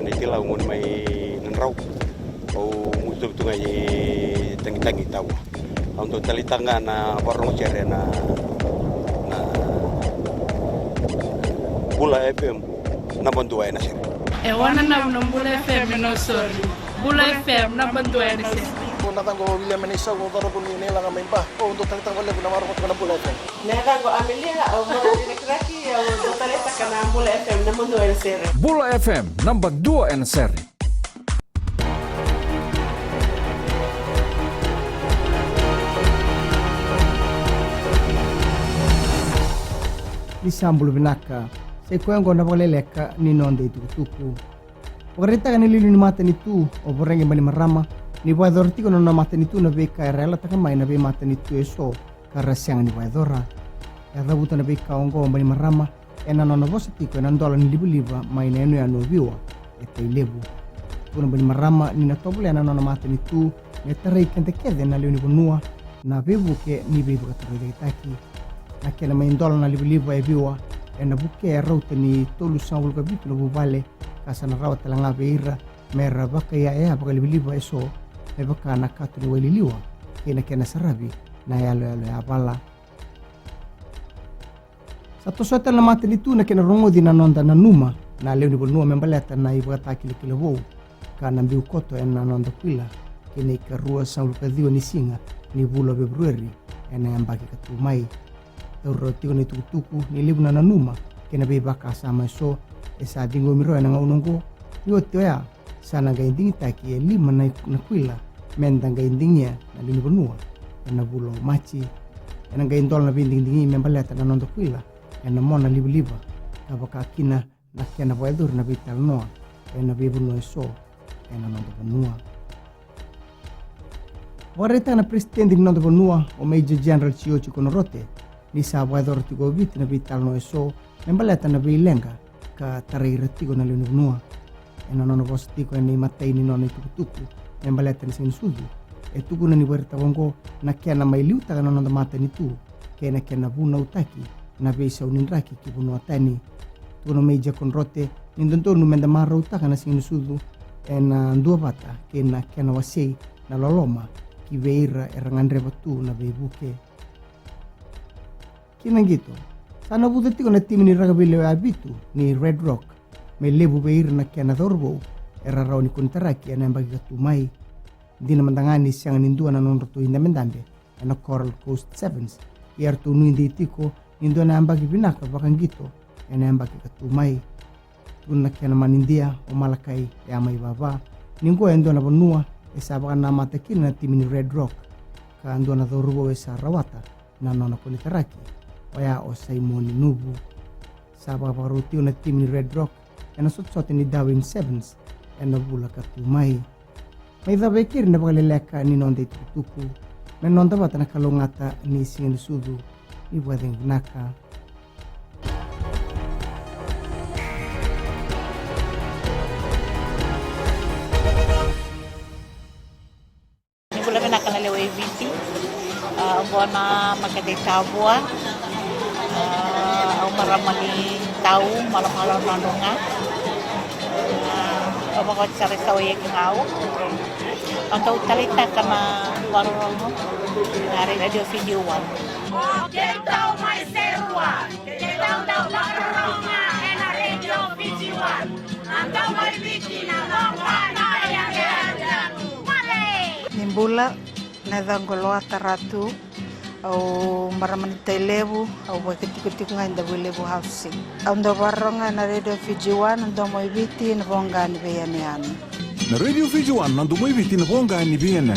ni tila ngun mai nanrau o mutu tu ngai tangi tahu untuk talitanga na warung cere na Bula FM na bantuan na sir wana na Bula FM no sorry Bula FM na bantuan na sir natang ko William Manisa ko taro ko ni lang may pa o do talitang ko na maro ko na Bula FM nega ko Amelia o mo direkraki o do talita kana Bula FM na bantuan na sir Bula FM number 2 en seri. Di sambulu binaka se kuengo na leka ni nonde tuku Wakarita kan nililu ni mata ni tu o borenge bani marama ni waidor tiko na mata ni tu na beka rela takamai na be mata ni tu eso karena siang ni waidora ya rabuta na beka ongo bani marama ena nona vosa tiko na ndola ni libu mai na enu ya no viwa e lebu tu na bani marama ni na tobule na nona mata ni tu ne tarai kente kede na liu ni bonua na bebu ke ni bebu katore taki na kena mai ndola na libu e viwa ena buke ya rauta ni tolu sambul ka bitu no bale kasana rawat talanga beira mera baka ya baka libu eso e baka na katu ni waliliwa kena sarabi na yalo ya bala satu sotel na mate ni tu na kena rongo di na nonda na numa na leo ni bonua membaleta na ibu kata kile wo kana mbiu koto na nonda kwila kena ikarua sambul ka dio ni singa ni bulo Februari ena yambaki katumai Roti ni tuku ni libu na numa kena be baka sama so esa dingo miro na ngaunongo yo toya sana ga indingi taki lima na kwila menda ga indingia na lini bonua na bulo machi na ga indol na binding dingi membaleta na nondo kwila na mona liba ka baka kina na kena voedur na bital no na be buno so na nondo bonua Wareta na presidente di nondo bonua o Major General Chiochi Konorote ni sabwa dor tigo bit na bital no eso membaleta na bilenga ka tarai retigo na lenu nua ena nono postiko ni matai ni nono tuku membaleta ni sin sudu e tuku na ni berta wongo na kena mai liuta kana nono mata ni tu kena buna utaki na beisa unindraki ki buna tani tu no meja konrote ni donto no menda mara utaka na sin sudu ena dua bata kena wasei na loloma ki veira erangandre batu na bebuke Kina gitu. Sana buta tiko na tim ni ragabile abitu ni Red Rock. May lebu beir na kena dorbo. Era raw ni kuntaraki ana bagi katumai. Di na mandangani siyang nindua na nonroto indamendande. Ana Coral Coast Sevens. Iar tu nuindi tiko nindua na ambagi binaka bakang gitu. Ana ambagi katumai. Tun na kena manindia o malakai e amai baba. Ninggo endo na bonua e sabakan na matakin na tim ni Red Rock. Ka ando na dorbo e sa rawata na nona kunitaraki. Waya o Simon Nubu saba paruti na tim ni Red Rock ena sot ni Darwin Sevens ena bula katumai may dabekir na pagaleleka ni nonde tuku na nonda bata na kalungata ni singin sudu ni buwedeng naka ni bula binaka na lewe viti bona makadekabua au maramani tahu malam-malam nandunga apa kau cari tahu ya kau atau talita kama warung hari radio video one tahu mai serua tahu warung ena radio video one antau mai bikin na yang male nimbula na dangoloa taratu au maramanita lebu au wakitiko ngai nda lebu housing au ndo baronga na radio Fijiwan ndo moibiti na bonga ni beyani Na radio Fijiwan ndo moibiti na bonga ni beyani